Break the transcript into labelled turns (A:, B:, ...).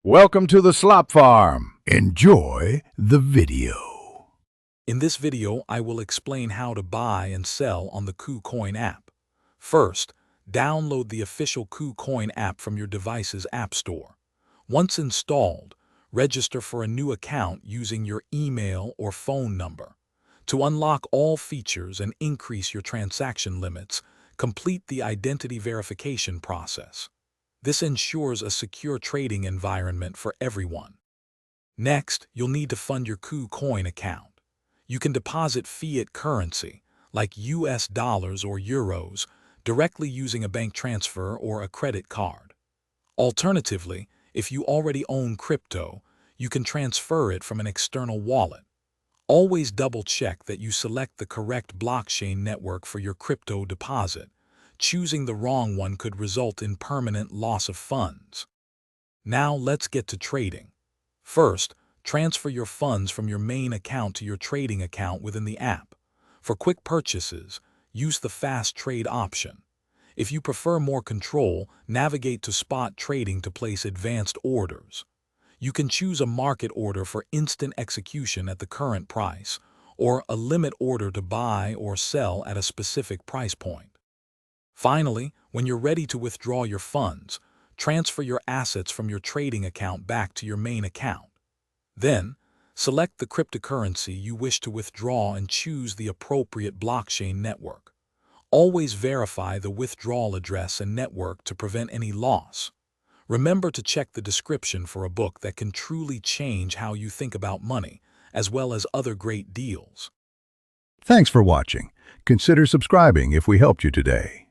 A: Welcome to the Slop Farm. Enjoy the video.
B: In this video, I will explain how to buy and sell on the KuCoin app. First, download the official KuCoin app from your device's app store. Once installed, register for a new account using your email or phone number. To unlock all features and increase your transaction limits, complete the identity verification process. This ensures a secure trading environment for everyone. Next, you'll need to fund your KuCoin account. You can deposit fiat currency, like US dollars or euros, directly using a bank transfer or a credit card. Alternatively, if you already own crypto, you can transfer it from an external wallet. Always double-check that you select the correct blockchain network for your crypto deposit. Choosing the wrong one could result in permanent loss of funds. Now let's get to trading. First, transfer your funds from your main account to your trading account within the app. For quick purchases, use the fast trade option. If you prefer more control, navigate to spot trading to place advanced orders. You can choose a market order for instant execution at the current price, or a limit order to buy or sell at a specific price point. Finally, when you're ready to withdraw your funds, transfer your assets from your trading account back to your main account. Then, select the cryptocurrency you wish to withdraw and choose the appropriate blockchain network. Always verify the withdrawal address and network to prevent any loss. Remember to check the description for a book that can truly change how you think about money, as well as other great deals.
A: Thanks for watching. Consider subscribing if we helped you today.